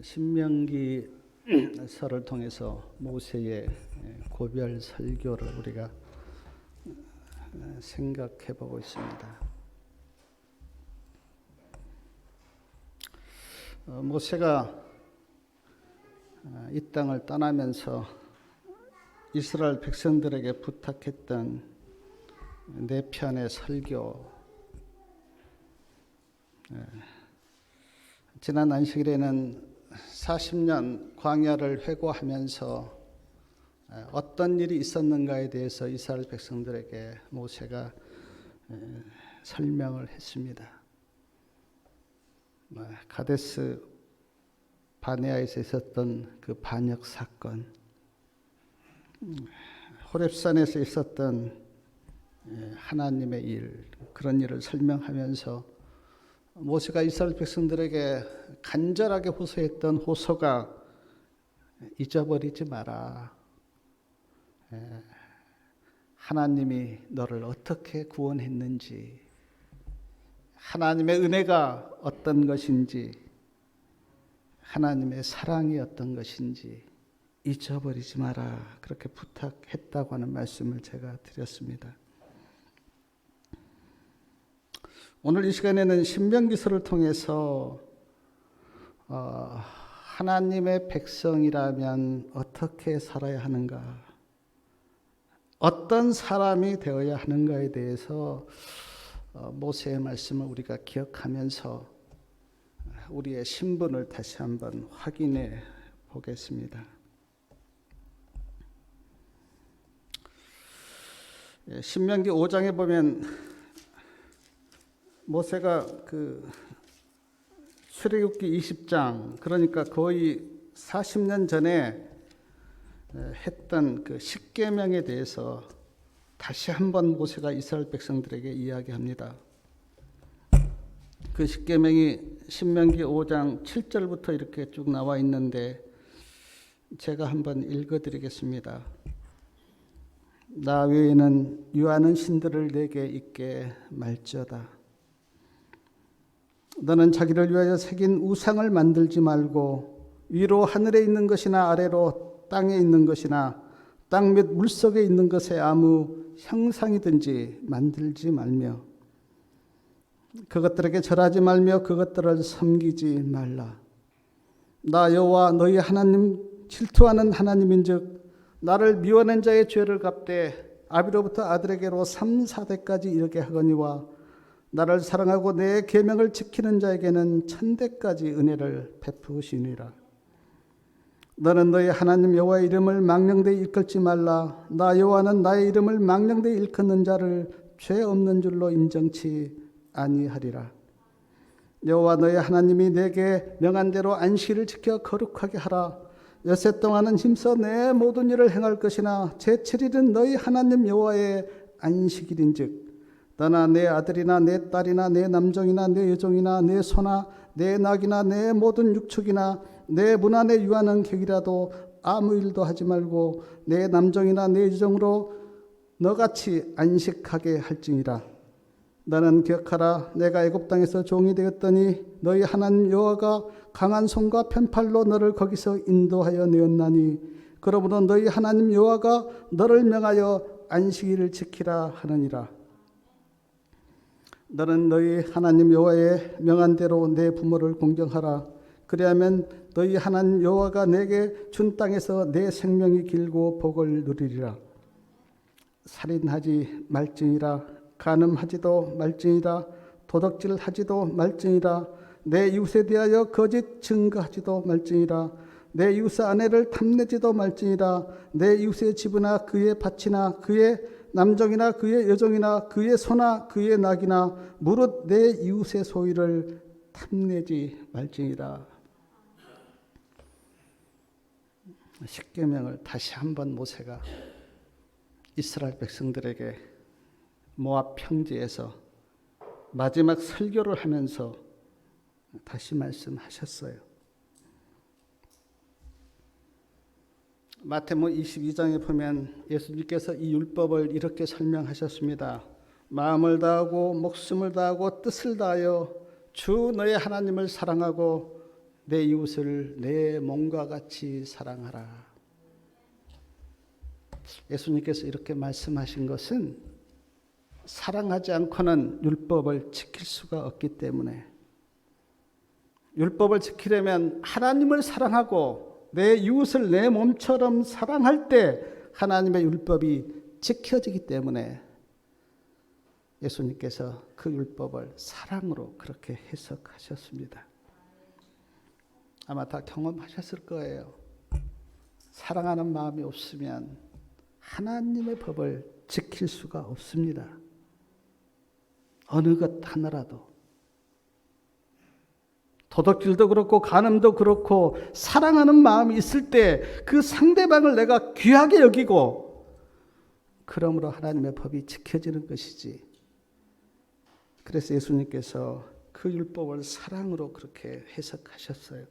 신명기서를 통해서 모세의 고별 설교를 우리가 생각해 보고 있습니다. 모세가 이 땅을 떠나면서 이스라엘 백성들에게 부탁했던 네 편의 설교, 지난 안식일에는 40년 광야를 회고하면서 어떤 일이 있었는가에 대해서 이스라엘 백성들에게 모세가 설명을 했습니다. 가데스 바네아에서 있었던 그 반역 사건, 호렙산에서 있었던 하나님의 일, 그런 일을 설명하면서 모세가 이스라엘 백성들에게 간절하게 호소했던 호소가 잊어버리지 마라. 하나님이 너를 어떻게 구원했는지, 하나님의 은혜가 어떤 것인지, 하나님의 사랑이 어떤 것인지 잊어버리지 마라. 그렇게 부탁했다고 하는 말씀을 제가 드렸습니다. 오늘 이 시간에는 신명기서를 통해서 하나님의 백성이라면 어떻게 살아야 하는가, 어떤 사람이 되어야 하는가에 대해서 모세의 말씀을 우리가 기억하면서 우리의 신분을 다시 한번 확인해 보겠습니다. 신명기 5장에 보면 모세가 그 출애굽기 20장, 그러니까 거의 40년 전에 했던 그 십계명에 대해서 다시 한번 모세가 이스라엘 백성들에게 이야기합니다. 그 십계명이 신명기 5장 7절부터 이렇게 쭉 나와 있는데 제가 한번 읽어드리겠습니다. 나 외에는 유하는 신들을 내게 있게 말지어다. 너는 자기를 위하여 새긴 우상을 만들지 말고 위로 하늘에 있는 것이나 아래로 땅에 있는 것이나 땅 및 물속에 있는 것에 아무 형상이든지 만들지 말며 그것들에게 절하지 말며 그것들을 섬기지 말라. 나 여호와 너희 하나님 질투하는 하나님인즉 나를 미워하는 자의 죄를 갚되 아비로부터 아들에게로 3, 4대까지 이르게 하거니와 나를 사랑하고 내 계명을 지키는 자에게는 1000대까지 은혜를 베푸시니라. 너는 너희 하나님 여호와의 이름을 망령되이 일컫지 말라. 나 여호와는 나의 이름을 망령되이 일컫는 자를 죄 없는 줄로 인정치 아니하리라. 여호와 너희 하나님이 내게 명한 대로 안식일을 지켜 거룩하게 하라. 엿새 동안은 힘써 내 모든 일을 행할 것이나 제7일은 너희 하나님 여호와의 안식일인즉 너나 내 아들이나 내 딸이나 내 남종이나 내 여종이나 내 소나 내 낙이나 내 모든 육축이나 내 문 안에 유하는 객이라도 아무 일도 하지 말고 내 남종이나 내 여종으로 너같이 안식하게 할지니라. 너는 기억하라. 내가 애굽 땅에서 종이 되었더니 너희 하나님 여호와가 강한 손과 편팔로 너를 거기서 인도하여 내었나니 그러므로 너희 하나님 여호와가 너를 명하여 안식일을 지키라 하느니라. 너는 너희 하나님 여호와의 명한 대로 내 부모를 공경하라. 그리하면 너희 하나님 여호와가 내게 준 땅에서 내 생명이 길고 복을 누리리라. 살인하지 말지니라. 간음하지도 말지니라. 도덕질하지도 말지니라. 내 이웃에 대하여 거짓 증거하지도 말지니라. 내 이웃의 아내를 탐내지도 말지니라. 내 이웃의 집이나 그의 밭이나 그의 남종이나 그의 여종이나 그의 소나 그의 낙이나 무릇 내 이웃의 소유를 탐내지 말지니라. 십계명을 다시 한번 모세가 이스라엘 백성들에게 모압 평지에서 마지막 설교를 하면서 다시 말씀하셨어요. 마태복음 22장에 보면 예수님께서 이 율법을 이렇게 설명하셨습니다. 마음을 다하고 목숨을 다하고 뜻을 다하여 주 너의 하나님을 사랑하고 내 이웃을 내 몸과 같이 사랑하라. 예수님께서 이렇게 말씀하신 것은 사랑하지 않고는 율법을 지킬 수가 없기 때문에, 율법을 지키려면 하나님을 사랑하고 내 이웃을 내 몸처럼 사랑할 때 하나님의 율법이 지켜지기 때문에 예수님께서 그 율법을 사랑으로 그렇게 해석하셨습니다. 아마 다 경험하셨을 거예요. 사랑하는 마음이 없으면 하나님의 법을 지킬 수가 없습니다. 어느 것 하나라도. 도덕질도 그렇고 간음도 그렇고 사랑하는 마음이 있을 때 그 상대방을 내가 귀하게 여기고 그러므로 하나님의 법이 지켜지는 것이지. 그래서 예수님께서 그 율법을 사랑으로 그렇게 해석하셨어요.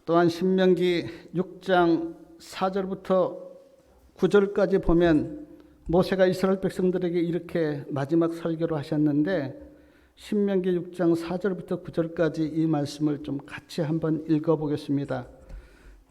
또한 신명기 6장 4절부터 9절까지 보면 모세가 이스라엘 백성들에게 이렇게 마지막 설교를 하셨는데, 신명기 6장 4절부터 9절까지 이 말씀을 좀 같이 한번 읽어보겠습니다.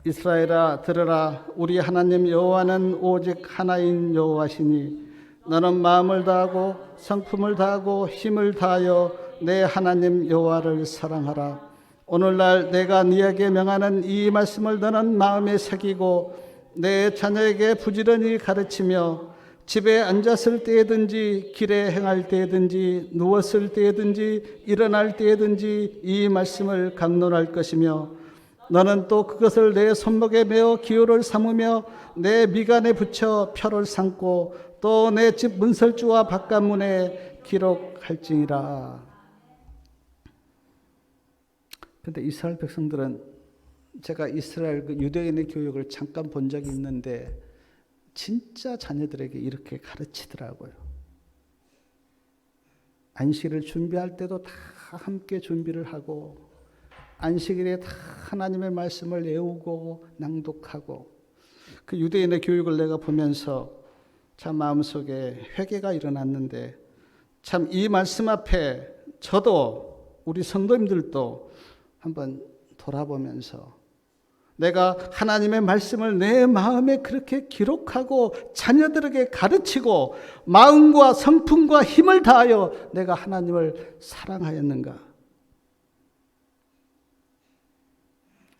이스라엘아 들으라. 우리 하나님 여호와는 오직 하나인 여호와시니 너는 마음을 다하고 성품을 다하고 힘을 다하여 내 하나님 여호와를 사랑하라. 오늘날 내가 네게 명하는 이 말씀을 너는 마음에 새기고 내 자녀에게 부지런히 가르치며 집에 앉았을 때든지 길에 행할 때든지 누웠을 때든지 일어날 때든지 이 말씀을 강론할 것이며 너는 또 그것을 내 손목에 메어 기호를 삼으며 내 미간에 붙여 표를 삼고 또 내 집 문설주와 바깥문에 기록할지니라. 그런데 이스라엘 백성들은, 제가 이스라엘 그 유대인의 교육을 잠깐 본 적이 있는데 진짜 자녀들에게 이렇게 가르치더라고요. 안식일을 준비할 때도 다 함께 준비를 하고 안식일에 다 하나님의 말씀을 외우고 낭독하고, 그 유대인의 교육을 내가 보면서 참 마음속에 회개가 일어났는데, 참 이 말씀 앞에 저도 우리 성도님들도 한번 돌아보면서 내가 하나님의 말씀을 내 마음에 그렇게 기록하고 자녀들에게 가르치고 마음과 성품과 힘을 다하여 내가 하나님을 사랑하였는가?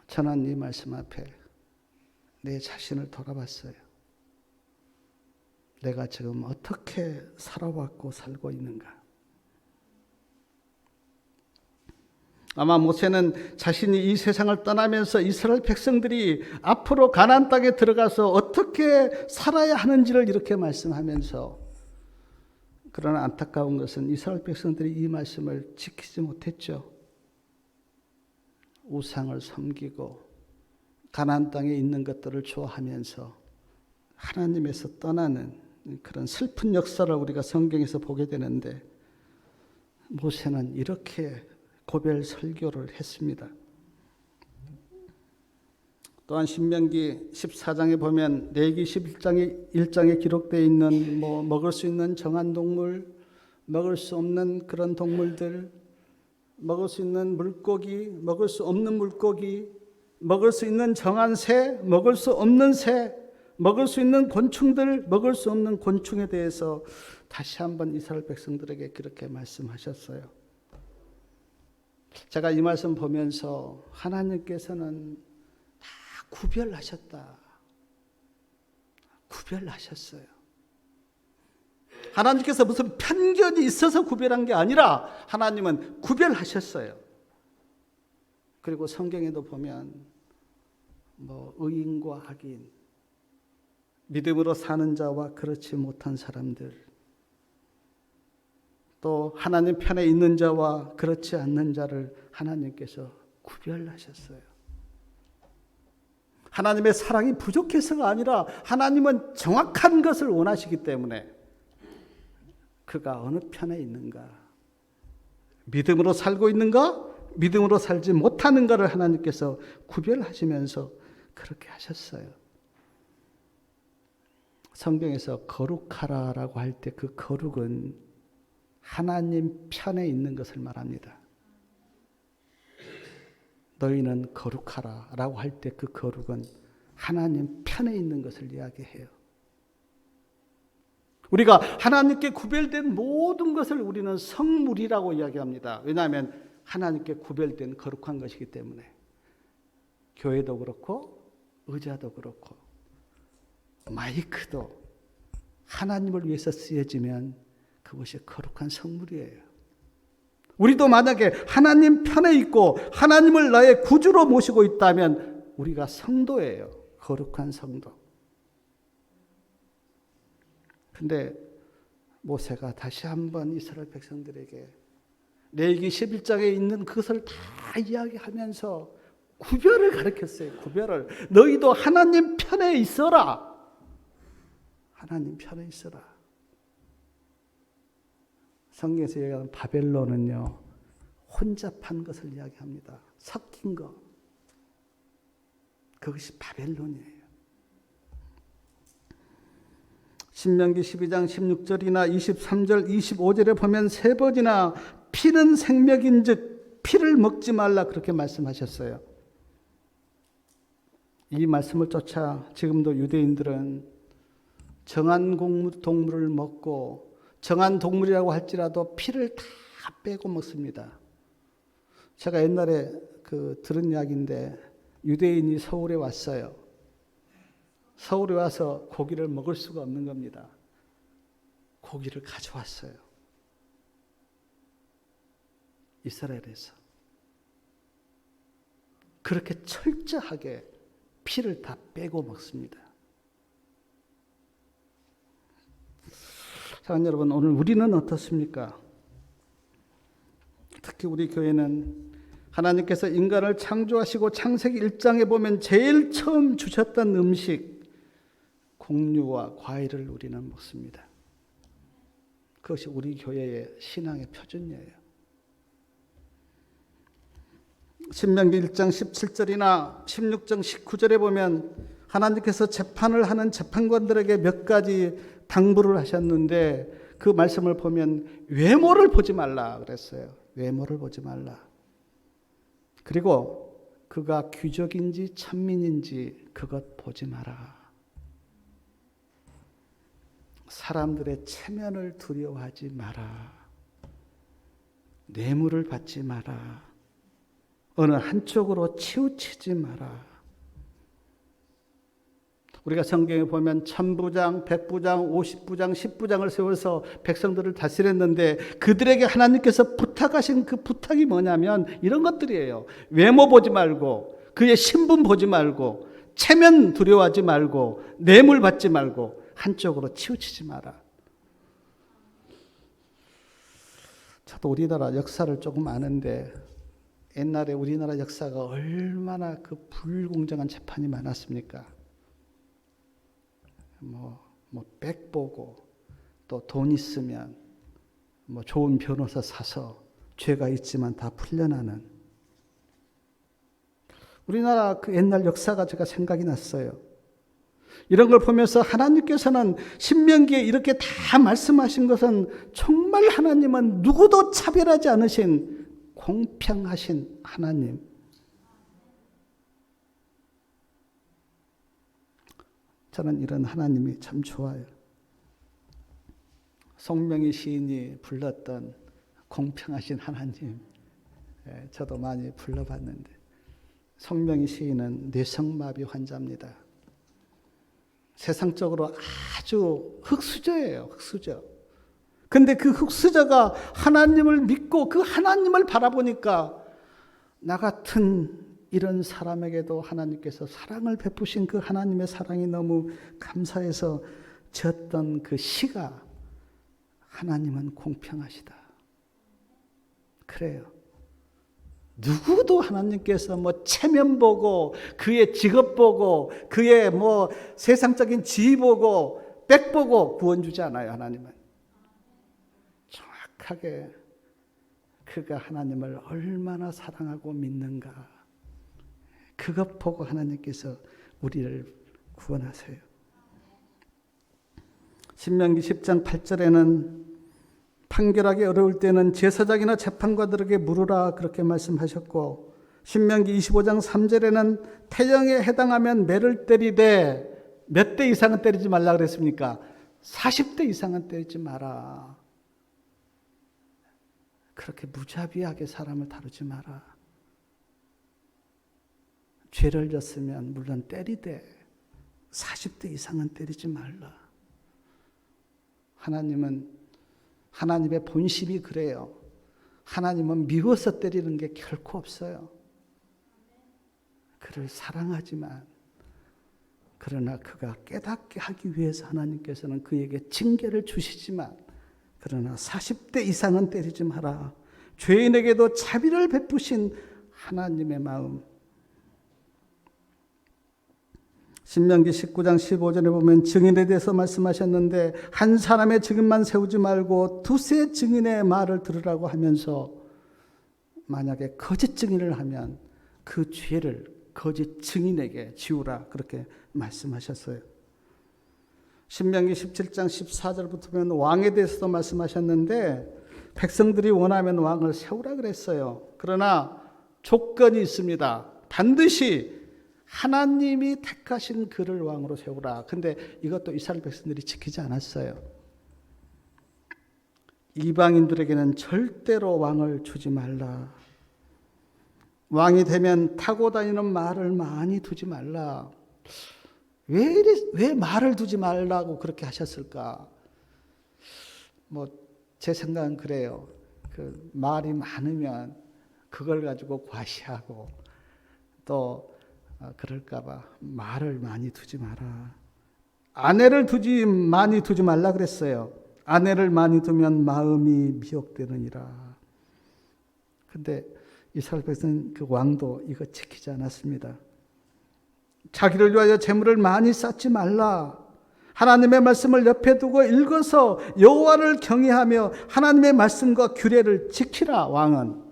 저는 이 말씀 앞에 내 자신을 돌아봤어요. 내가 지금 어떻게 살아왔고 살고 있는가? 아마 모세는 자신이 이 세상을 떠나면서 이스라엘 백성들이 앞으로 가나안 땅에 들어가서 어떻게 살아야 하는지를 이렇게 말씀하면서, 그러나 안타까운 것은 이스라엘 백성들이 이 말씀을 지키지 못했죠. 우상을 섬기고 가나안 땅에 있는 것들을 좋아하면서 하나님에서 떠나는 그런 슬픈 역사를 우리가 성경에서 보게 되는데, 모세는 이렇게 고별 설교를 했습니다. 또한 신명기 14장에 보면 레위기 11장에 기록되어 있는 먹을 수 있는 정한 동물, 먹을 수 없는 그런 동물들, 먹을 수 있는 물고기, 먹을 수 없는 물고기, 먹을 수 있는 정한 새, 먹을 수 없는 새, 먹을 수 있는 곤충들, 먹을 수 없는 곤충에 대해서 다시 한번 이스라엘 백성들에게 그렇게 말씀하셨어요. 제가 이 말씀 보면서 하나님께서는 다 구별하셨다. 구별하셨어요. 하나님께서 무슨 편견이 있어서 구별한 게 아니라 하나님은 구별하셨어요. 그리고 성경에도 보면 의인과 악인, 믿음으로 사는 자와 그렇지 못한 사람들, 또 하나님 편에 있는 자와 그렇지 않는 자를 하나님께서 구별하셨어요. 하나님의 사랑이 부족해서가 아니라 하나님은 정확한 것을 원하시기 때문에 그가 어느 편에 있는가, 믿음으로 살고 있는가, 믿음으로 살지 못하는가를 하나님께서 구별하시면서 그렇게 하셨어요. 성경에서 거룩하라라고 할 때 그 거룩은 하나님 편에 있는 것을 말합니다. 너희는 거룩하라 라고 할 때 그 거룩은 하나님 편에 있는 것을 이야기해요. 우리가 하나님께 구별된 모든 것을 우리는 성물이라고 이야기합니다. 왜냐하면 하나님께 구별된 거룩한 것이기 때문에. 교회도 그렇고 의자도 그렇고 마이크도 하나님을 위해서 쓰여지면 그것이 거룩한 성물이에요. 우리도 만약에 하나님 편에 있고 하나님을 나의 구주로 모시고 있다면 우리가 성도예요. 거룩한 성도. 근데 모세가 다시 한번 이스라엘 백성들에게 레위기 11장에 있는 그것을 다 이야기하면서 구별을 가르쳤어요. 구별을. 너희도 하나님 편에 있어라. 하나님 편에 있어라. 성경에서 얘기하는 바벨론은요, 혼잡한 것을 이야기합니다. 섞인 거. 그것이 바벨론이에요. 신명기 12장 16절이나 23절, 25절에 보면 세 번이나 피는 생명인즉 피를 먹지 말라 그렇게 말씀하셨어요. 이 말씀을 쫓아 지금도 유대인들은 정한 동물을 먹고 정한 동물이라고 할지라도 피를 다 빼고 먹습니다. 제가 옛날에 들은 이야기인데 유대인이 서울에 왔어요. 서울에 와서 고기를 먹을 수가 없는 겁니다. 고기를 가져왔어요. 이스라엘에서. 그렇게 철저하게 피를 다 빼고 먹습니다. 사랑하는 여러분, 오늘 우리는 어떻습니까? 특히 우리 교회는 하나님께서 인간을 창조하시고 창세기 1장에 보면 제일 처음 주셨던 음식 곡류와 과일을 우리는 먹습니다. 그것이 우리 교회의 신앙의 표준이에요. 신명기 1장 17절이나 16장 19절에 보면 하나님께서 재판을 하는 재판관들에게 몇 가지 당부를 하셨는데 그 말씀을 보면 외모를 보지 말라 그랬어요. 외모를 보지 말라. 그리고 그가 귀족인지 천민인지 그것 보지 마라. 사람들의 체면을 두려워하지 마라. 뇌물을 받지 마라. 어느 한쪽으로 치우치지 마라. 우리가 성경에 보면 1000부장, 100부장, 50부장, 10부장을 세워서 백성들을 다스렸는데 그들에게 하나님께서 부탁하신 그 부탁이 뭐냐면 이런 것들이에요. 외모 보지 말고 그의 신분 보지 말고 체면 두려워하지 말고 뇌물 받지 말고 한쪽으로 치우치지 마라. 저도 우리나라 역사를 조금 아는데 옛날에 우리나라 역사가 얼마나 그 불공정한 재판이 많았습니까? 백 보고 또 돈 있으면 좋은 변호사 사서 죄가 있지만 다 풀려나는 우리나라 그 옛날 역사가 제가 생각이 났어요. 이런 걸 보면서 하나님께서는 신명기에 이렇게 다 말씀하신 것은 정말 하나님은 누구도 차별하지 않으신 공평하신 하나님. 저는 이런 하나님이 참 좋아요. 송명희 시인이 불렀던 공평하신 하나님, 저도 많이 불러봤는데 송명희 시인은 뇌성마비 환자입니다. 세상적으로 아주 흙수저예요. 흙수저. 근데 그 흙수저가 하나님을 믿고 그 하나님을 바라보니까 나 같은 이런 사람에게도 하나님께서 사랑을 베푸신 그 하나님의 사랑이 너무 감사해서 지었던 그 시가 하나님은 공평하시다. 그래요. 누구도 하나님께서 체면 보고 그의 직업 보고 그의 세상적인 지위 보고 백 보고 구원 주지 않아요. 하나님은 정확하게 그가 하나님을 얼마나 사랑하고 믿는가 그것 보고 하나님께서 우리를 구원하세요. 신명기 10장 8절에는 판결하기 어려울 때는 제사장이나 재판관들에게 물으라 그렇게 말씀하셨고 신명기 25장 3절에는 태영에 해당하면 매를 때리되 몇 대 이상은 때리지 말라 그랬습니까? 40대 이상은 때리지 마라. 그렇게 무자비하게 사람을 다루지 마라. 죄를 졌으면 물론 때리되 40대 이상은 때리지 말라. 하나님의 본심이 그래요. 하나님은 미워서 때리는 게 결코 없어요. 그를 사랑하지만 그러나 그가 깨닫게 하기 위해서 하나님께서는 그에게 징계를 주시지만 그러나 40대 이상은 때리지 마라. 죄인에게도 자비를 베푸신 하나님의 마음. 신명기 19장 15절에 보면 증인에 대해서 말씀하셨는데 한 사람의 증인만 세우지 말고 두세 증인의 말을 들으라고 하면서 만약에 거짓 증인을 하면 그 죄를 거짓 증인에게 지우라 그렇게 말씀하셨어요. 신명기 17장 14절부터 보면 왕에 대해서도 말씀하셨는데 백성들이 원하면 왕을 세우라 그랬어요. 그러나 조건이 있습니다. 반드시 하나님이 택하신 그를 왕으로 세우라. 근데 이것도 이스라엘 백성들이 지키지 않았어요. 이방인들에게는 절대로 왕을 주지 말라. 왕이 되면 타고 다니는 말을 많이 두지 말라. 왜 말을 두지 말라고 그렇게 하셨을까? 제 생각은 그래요. 그 말이 많으면 그걸 가지고 과시하고 또 그럴까봐 말을 많이 두지 마라. 아내를 많이 두지 말라 그랬어요. 아내를 많이 두면 마음이 미혹되느니라. 근데 이스라엘 백성 그 왕도 이거 지키지 않았습니다. 자기를 위하여 재물을 많이 쌓지 말라. 하나님의 말씀을 옆에 두고 읽어서 여호와를 경외하며 하나님의 말씀과 규례를 지키라. 왕은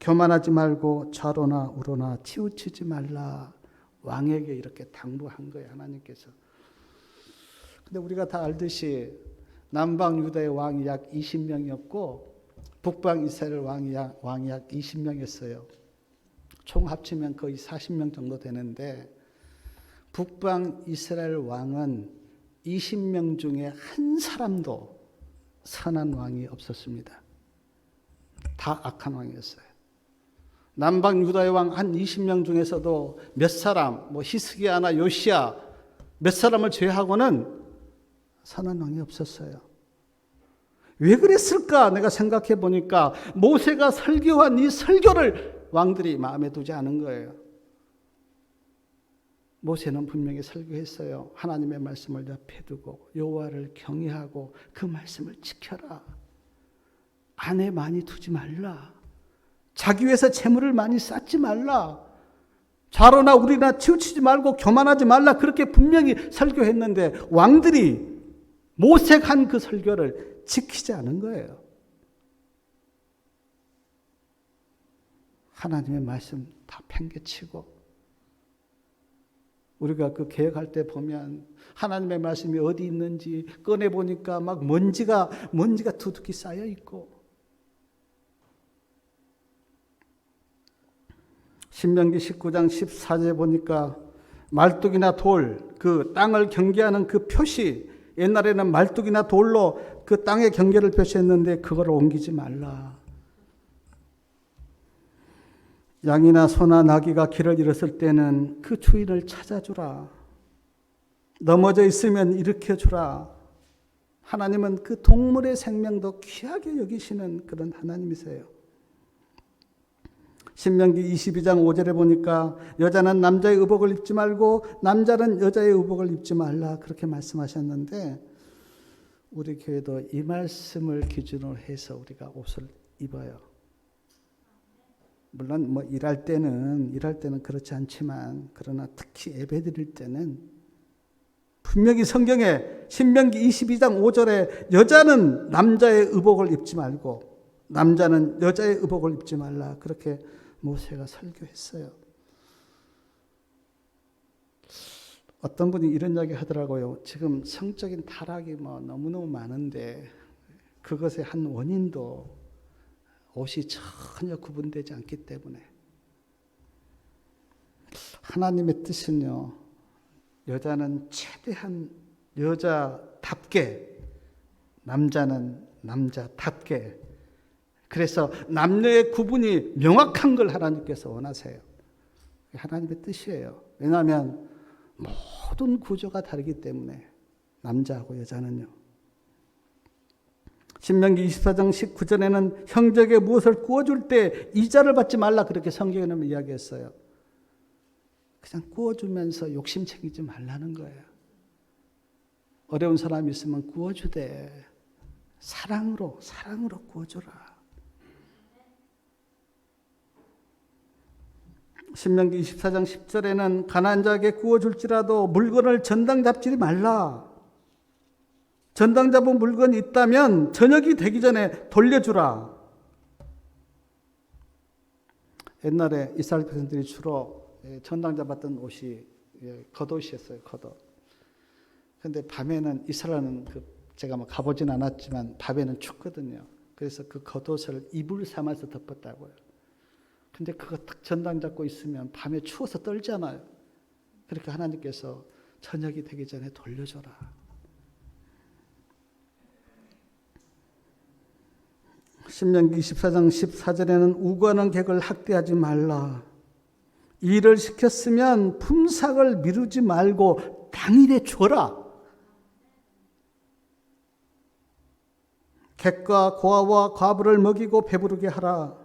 교만하지 말고 좌로나 우로나 치우치지 말라. 왕에게 이렇게 당부한 거예요, 하나님께서. 근데 우리가 다 알듯이 남방 유다의 왕이 약 20명이었고 북방 이스라엘 왕이 약 20명이었어요. 총 합치면 거의 40명 정도 되는데 북방 이스라엘 왕은 20명 중에 한 사람도 선한 왕이 없었습니다. 다 악한 왕이었어요. 남방 유다의 왕 한 20명 중에서도 몇 사람, 히스기야나 요시야 몇 사람을 제외하고는 선한 왕이 없었어요. 왜 그랬을까? 내가 생각해 보니까 모세가 설교한 이 설교를 왕들이 마음에 두지 않은 거예요. 모세는 분명히 설교했어요. 하나님의 말씀을 옆에 두고 여호와를 경외하고 그 말씀을 지켜라. 아내 많이 두지 말라. 자기 위해서 재물을 많이 쌓지 말라. 좌로나 우리나 치우치지 말고 교만하지 말라. 그렇게 분명히 설교했는데 왕들이 모색한 그 설교를 지키지 않은 거예요. 하나님의 말씀 다 팽개치고 우리가 그 개혁할 때 보면 하나님의 말씀이 어디 있는지 꺼내 보니까 막 먼지가 두둑히 쌓여 있고 신명기 19장 14절에 보니까 말뚝이나 돌, 그 땅을 경계하는 그 표시, 옛날에는 말뚝이나 돌로 그 땅의 경계를 표시했는데 그걸 옮기지 말라. 양이나 소나 나귀가 길을 잃었을 때는 그 주인을 찾아주라. 넘어져 있으면 일으켜주라. 하나님은 그 동물의 생명도 귀하게 여기시는 그런 하나님이세요. 신명기 22장 5절에 보니까 여자는 남자의 의복을 입지 말고 남자는 여자의 의복을 입지 말라 그렇게 말씀하셨는데 우리 교회도 이 말씀을 기준으로 해서 우리가 옷을 입어요. 물론 일할 때는 그렇지 않지만 그러나 특히 예배드릴 때는 분명히 성경에 신명기 22장 5절에 여자는 남자의 의복을 입지 말고 남자는 여자의 의복을 입지 말라 그렇게 모세가 설교했어요. 어떤 분이 이런 이야기 하더라고요. 지금 성적인 타락이 너무너무 많은데 그것의 한 원인도 옷이 전혀 구분되지 않기 때문에 하나님의 뜻은요, 여자는 최대한 여자답게, 남자는 남자답게. 그래서 남녀의 구분이 명확한 걸 하나님께서 원하세요. 하나님의 뜻이에요. 왜냐하면 모든 구조가 다르기 때문에, 남자하고 여자는요. 신명기 24장 19절에는 형제에게 무엇을 구워줄 때 이자를 받지 말라, 그렇게 성경에는 이야기했어요. 그냥 구워주면서 욕심 챙기지 말라는 거예요. 어려운 사람이 있으면 구워주되 사랑으로 구워주라. 신명기 24장 10절에는 가난한 자에게 구워줄지라도 물건을 전당 잡지 말라. 전당 잡은 물건이 있다면 저녁이 되기 전에 돌려주라. 옛날에 이스라엘 백성들이 주로 전당 잡았던 옷이 겉옷이었어요. 겉옷. 근데 밤에는 이스라엘은 제가 뭐 가보진 않았지만 밤에는 춥거든요. 그래서 그 겉옷을 이불 삼아서 덮었다고요. 근데 그거 딱 전당 잡고 있으면 밤에 추워서 떨잖아요. 그러니까 하나님께서 저녁이 되기 전에 돌려줘라. 신명기 24장 14절에는 우고하는 객을 학대하지 말라. 일을 시켰으면 품삯을 미루지 말고 당일에 줘라. 객과 고아와 과부를 먹이고 배부르게 하라.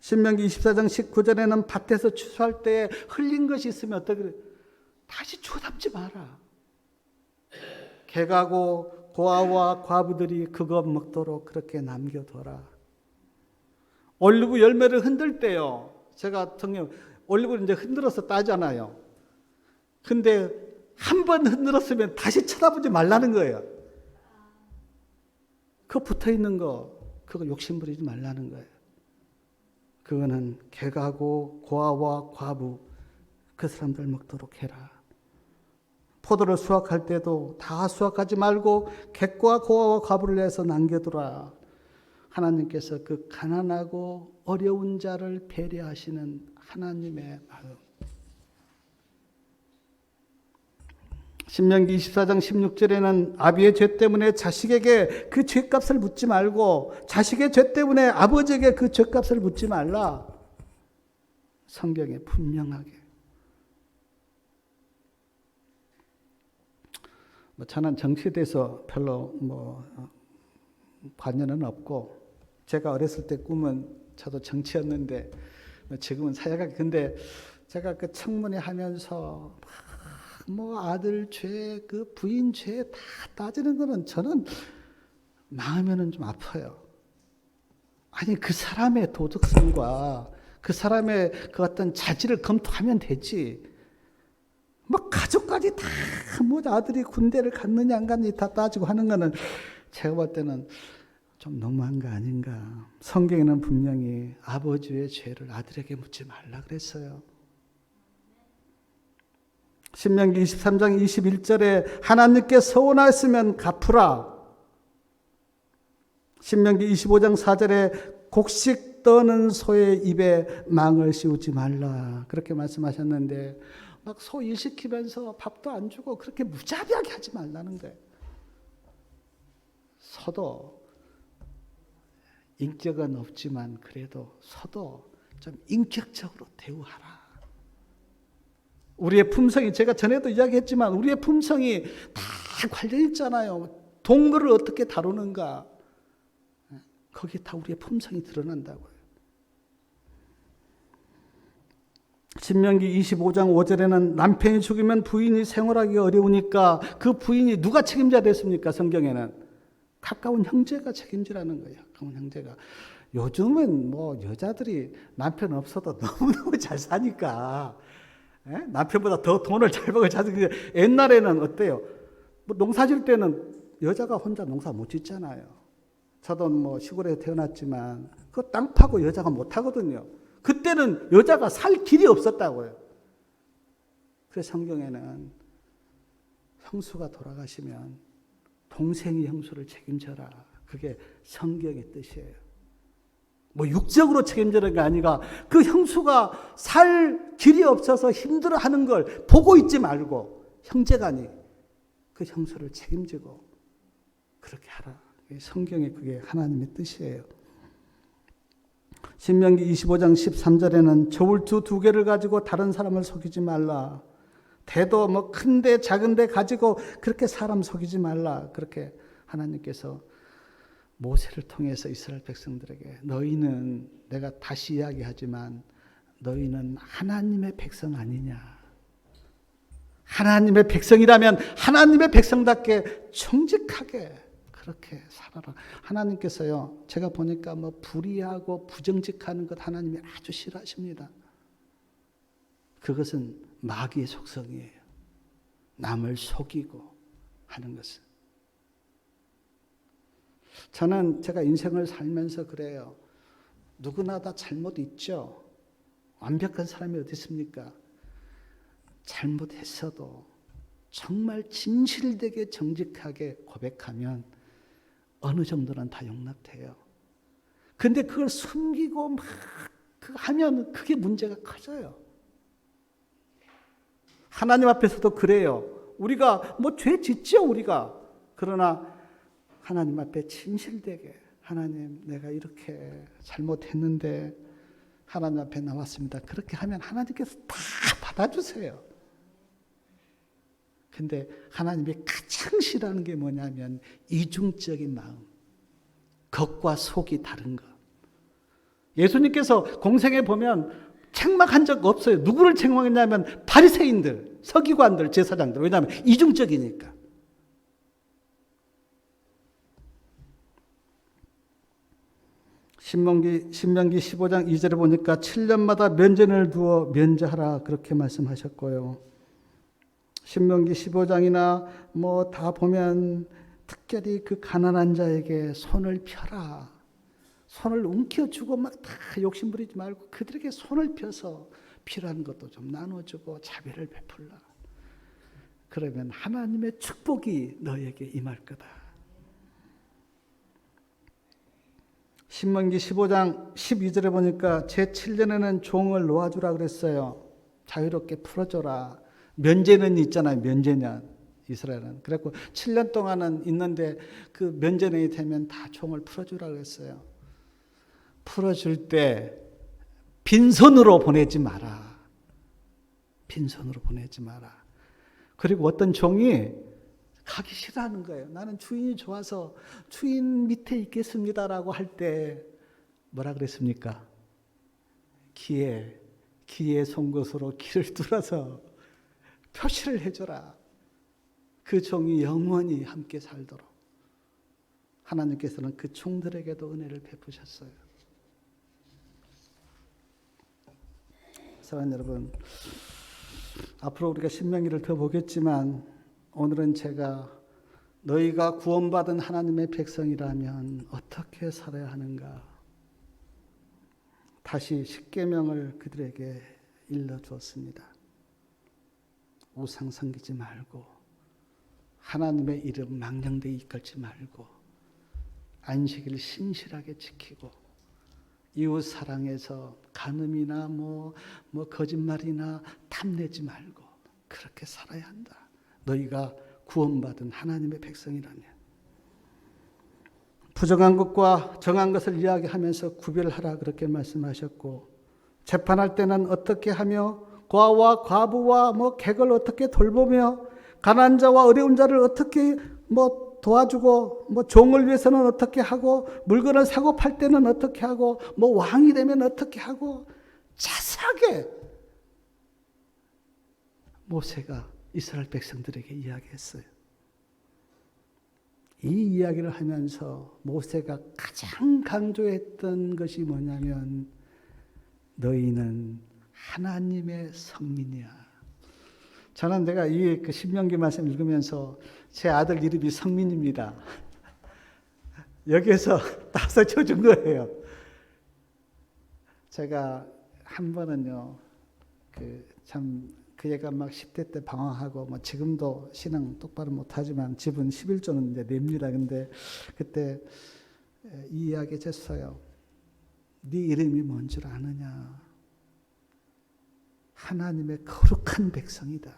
신명기 24장 19절에는 밭에서 추수할 때 흘린 것이 있으면 어떻게 다시 주워 담지 마라. 객하고 고아와 과부들이 그거 먹도록 그렇게 남겨둬라. 올리브 열매를 흔들 때요, 제가 올리브를 이제 흔들어서 따잖아요. 근데 한 번 흔들었으면 다시 쳐다보지 말라는 거예요. 그 붙어 있는 거, 그거 욕심 부리지 말라는 거예요. 그거는 객하고 고아와 과부, 그 사람들 먹도록 해라. 포도를 수확할 때도 다 수확하지 말고 객과 고아와 과부를 내서 남겨두라. 하나님께서 그 가난하고 어려운 자를 배려하시는 하나님의 마음. 신명기 24장 16절에는 아비의 죄 때문에 자식에게 그 죄값을 묻지 말고 자식의 죄 때문에 아버지에게 그 죄값을 묻지 말라. 성경에 분명하게. 저는 정치에 대해서 별로 관여는 없고, 제가 어렸을 때 꿈은 저도 정치였는데 지금은 사회가. 근데 제가 그 청문회 하면서 아들 죄, 그 부인 죄 다 따지는 거는 저는 마음에는 좀 아파요. 아니, 그 사람의 도덕성과 그 사람의 그 어떤 자질을 검토하면 되지. 가족까지 다 아들이 군대를 갔느냐 안 갔느냐 다 따지고 하는 거는 제가 볼 때는 좀 너무한 거 아닌가. 성경에는 분명히 아버지의 죄를 아들에게 묻지 말라 그랬어요. 신명기 23장 21절에 하나님께 서운하였으면 갚으라. 신명기 25장 4절에 곡식 떠는 소의 입에 망을 씌우지 말라. 그렇게 말씀하셨는데 소 일 시키면서 밥도 안 주고 그렇게 무자비하게 하지 말라는 거예요. 소도 인격은 없지만 그래도 소도 좀 인격적으로 대우하라. 우리의 품성이, 제가 전에도 이야기했지만 우리의 품성이 다 관련 있잖아요. 동물을 어떻게 다루는가, 거기에 다 우리의 품성이 드러난다고요. 신명기 25장 5절에는 남편이 죽으면 부인이 생활하기 어려우니까 그 부인이 누가 책임져야 됐습니까? 성경에는 가까운 형제가 책임지라는 거예요. 가까운 형제가. 요즘은 여자들이 남편 없어도 너무너무 잘 사니까, 남편보다 더 돈을 잘 벌고 잘 사니까. 옛날에는 어때요? 농사 질 때는 여자가 혼자 농사 못 짓잖아요. 저도 시골에 태어났지만 그 땅 파고 여자가 못 하거든요. 그때는 여자가 살 길이 없었다고요. 그래서 성경에는 형수가 돌아가시면 동생이 형수를 책임져라. 그게 성경의 뜻이에요. 뭐 육적으로 책임지는 게 아니라 그 형수가 살 길이 없어서 힘들어하는 걸 보고 있지 말고 형제간이 그 형수를 책임지고 그렇게 하라. 성경에 그게 하나님의 뜻이에요. 신명기 25장 13절에는 저울투 2개를 가지고 다른 사람을 속이지 말라. 대도 뭐 큰데 작은데 가지고 그렇게 사람 속이지 말라. 그렇게 하나님께서 모세를 통해서 이스라엘 백성들에게 너희는 내가 다시 이야기하지만 너희는 하나님의 백성 아니냐. 하나님의 백성이라면 하나님의 백성답게 정직하게 그렇게 살아라. 하나님께서요, 제가 보니까 뭐 불의하고 부정직하는 것 하나님이 아주 싫어하십니다. 그것은 마귀의 속성이에요. 남을 속이고 하는 것은. 저는 제가 인생을 살면서 그래요. 누구나 다 잘못 있죠. 완벽한 사람이 어디 있습니까? 잘못했어도 정말 진실되게 정직하게 고백하면 어느 정도는 다 용납돼요. 근데 그걸 숨기고 막 하면 그게 문제가 커져요. 하나님 앞에서도 그래요. 우리가 뭐 죄 짓죠, 우리가. 그러나 하나님 앞에 진실되게 하나님 내가 이렇게 잘못했는데 하나님 앞에 나왔습니다. 그렇게 하면 하나님께서 다 받아주세요. 근데 하나님이 가장 싫어하는 게 뭐냐면 이중적인 마음. 겉과 속이 다른 것. 예수님께서 공생에 보면 책망한 적 없어요. 누구를 책망했냐면 바리새인들, 서기관들, 제사장들. 왜냐하면 이중적이니까. 신명기 15장 2절에 보니까 7년마다 면전을 두어 면제하라 그렇게 말씀하셨고요. 신명기 15장이나 뭐 다 보면 특별히 그 가난한 자에게 손을 펴라. 손을 움켜쥐고 막 다 욕심 부리지 말고 그들에게 손을 펴서 필요한 것도 좀 나눠주고 자비를 베풀라. 그러면 하나님의 축복이 너에게 임할 거다. 신명기 15장 12절에 보니까 제7년에는 종을 놓아주라 그랬어요. 자유롭게 풀어줘라. 면제는 있잖아요. 면제년. 이스라엘은. 그래서 7년 동안은 있는데 그 면제년이 되면 다 종을 풀어주라 그랬어요. 풀어줄 때 빈손으로 보내지 마라. 빈손으로 보내지 마라. 그리고 어떤 종이 가기 싫어하는 거예요. 나는 주인이 좋아서 주인 밑에 있겠습니다라고 할 때 뭐라 그랬습니까? 기에 송곳으로 길을 뚫어서 표시를 해줘라. 그 종이 영원히 함께 살도록. 하나님께서는 그 종들에게도 은혜를 베푸셨어요. 사랑하는 여러분, 앞으로 우리가 신명기를 더 보겠지만 오늘은 제가 너희가 구원받은 하나님의 백성이라면 어떻게 살아야 하는가 다시 십계명을 그들에게 일러주었습니다. 우상 섬기지 말고 하나님의 이름 망령되이 이끌지 말고 안식일을 신실하게 지키고 이웃 사랑해서 간음이나 뭐 거짓말이나 탐내지 말고 그렇게 살아야 한다. 너희가 구원받은 하나님의 백성이라면. 부정한 것과 정한 것을 이야기하면서 구별하라 그렇게 말씀하셨고 재판할 때는 어떻게 하며 고아와 과부와 객을 어떻게 돌보며 가난한 자와 어려운 자를 어떻게 도와주고 종을 위해서는 어떻게 하고 물건을 사고 팔 때는 어떻게 하고 왕이 되면 어떻게 하고 자세하게 모세가 이스라엘 백성들에게 이야기했어요. 이 이야기를 하면서 모세가 가장 강조했던 것이 뭐냐면 너희는 하나님의 성민이야. 저는 내가 이 신명기 말씀 읽으면서 제 아들 이름이 성민입니다. 여기에서 따서 쳐준 거예요. 제가 한 번은요, 그 얘가 막 10대 때 방황하고 지금도 신앙 똑바로 못하지만 집은 11조는 이제 냅니다. 근데 그때 이 이야기 했어요. 네 이름이 뭔 줄 아느냐? 하나님의 거룩한 백성이다.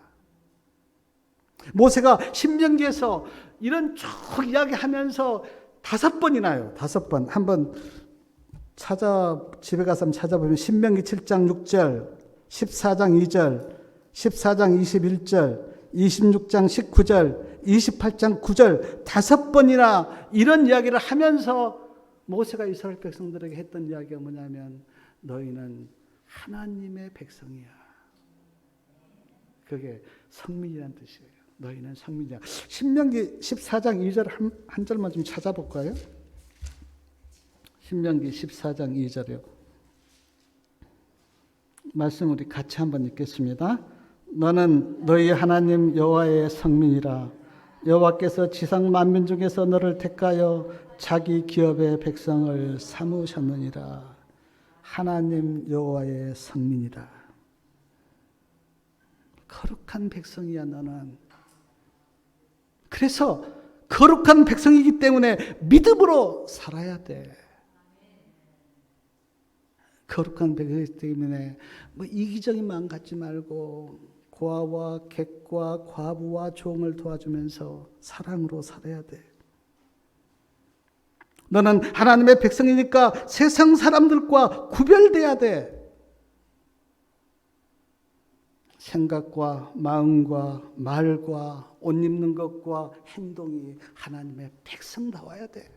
모세가 신명기에서 이런 쭉 이야기하면서 5번이나요. 5번. 한번 집에 가서 찾아보면 신명기 7장 6절, 14장 2절, 14장 21절, 26장 19절, 28장 9절 5번이나 이런 이야기를 하면서 모세가 이스라엘 백성들에게 했던 이야기가 뭐냐면 너희는 하나님의 백성이야. 그게 성민이라는 뜻이에요. 너희는 성민이야. 신명기 14장 2절 한 절만 좀 찾아볼까요? 신명기 14장 2절이요. 말씀 우리 같이 한번 읽겠습니다. 너는 너희 하나님 여호와의 성민이라. 여호와께서 지상 만민 중에서 너를 택하여 자기 기업의 백성을 삼으셨느니라. 하나님 여호와의 성민이라. 거룩한 백성이야 너는. 그래서 거룩한 백성이기 때문에 믿음으로 살아야 돼. 거룩한 백성이기 때문에 뭐 이기적인 마음 갖지 말고 고아와 객과 과부와 종을 도와주면서 사랑으로 살아야 돼. 너는 하나님의 백성이니까 세상 사람들과 구별돼야 돼. 생각과 마음과 말과 옷 입는 것과 행동이 하나님의 백성다워야 돼.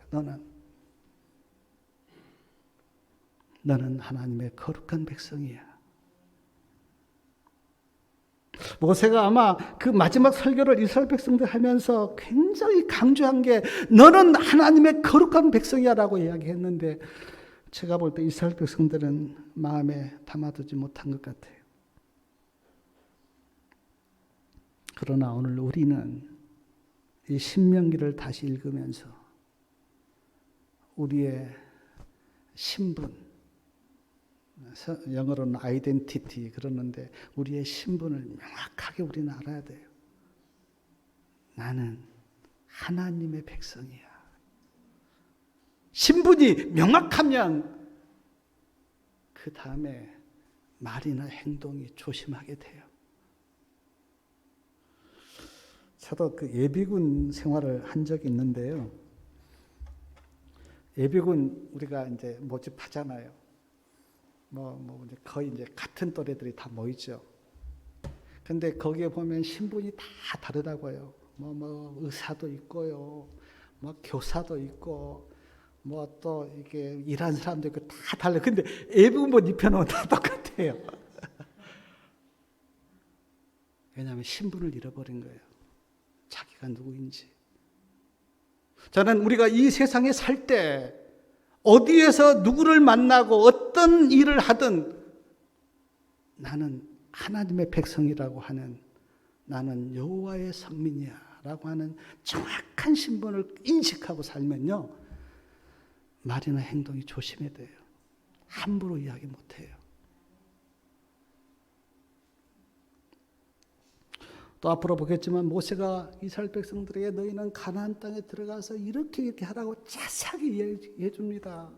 너는 하나님의 거룩한 백성이야. 모세가 아마 그 마지막 설교를 이스라엘 백성들 하면서 굉장히 강조한 게 너는 하나님의 거룩한 백성이야라고 이야기했는데 제가 볼 때 이스라엘 백성들은 마음에 담아두지 못한 것 같아요. 그러나 오늘 우리는 이 신명기를 다시 읽으면서 우리의 신분, 영어로는 아이덴티티 그러는데 우리의 신분을 명확하게 우리는 알아야 돼요. 나는 하나님의 백성이야. 신분이 명확하면 그 다음에 말이나 행동이 조심하게 돼요. 저도 그 예비군 생활을 한 적이 있는데요. 예비군 우리가 이제 모집하잖아요. 이제 거의 이제 같은 또래들이 다 모이죠. 근데 거기에 보면 신분이 다 다르다고요. 의사도 있고요. 교사도 있고, 또 이게 일하는 사람도 있고 다 달라요. 근데 예비군 입혀놓으면 다 똑같아요. 왜냐하면 신분을 잃어버린 거예요. 자기가 누구인지. 저는 우리가 이 세상에 살 때 어디에서 누구를 만나고 어떤 일을 하든 나는 하나님의 백성이라고 하는 나는 여호와의 성민이야 라고 하는 정확한 신분을 인식하고 살면요. 말이나 행동이 조심해야 돼요. 함부로 이야기 못해요. 또 앞으로 보겠지만 모세가 이스라엘 백성들에게 너희는 가나안 땅에 들어가서 이렇게 하라고 자세하게 이야기해 줍니다.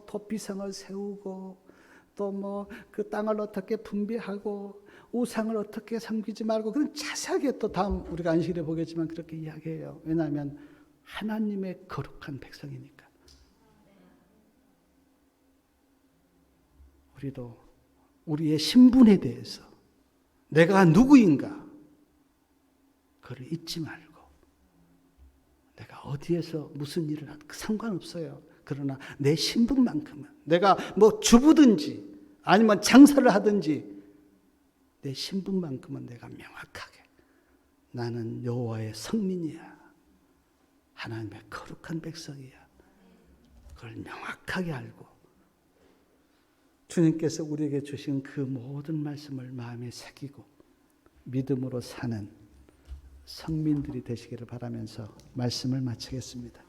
도피성을 세우고 또 그 땅을 어떻게 분배하고 우상을 어떻게 섬기지 말고 그런 자세하게 또 다음 우리가 안식일에 보겠지만 그렇게 이야기해요. 왜냐하면 하나님의 거룩한 백성이니까. 우리도 우리의 신분에 대해서 내가 누구인가 그걸 잊지 말고 내가 어디에서 무슨 일을 하든 상관없어요. 그러나 내 신분만큼은 내가 주부든지 아니면 장사를 하든지 내 신분만큼은 내가 명확하게 나는 여호와의 성민이야. 하나님의 거룩한 백성이야. 그걸 명확하게 알고 주님께서 우리에게 주신 그 모든 말씀을 마음에 새기고 믿음으로 사는 성민들이 되시기를 바라면서 말씀을 마치겠습니다.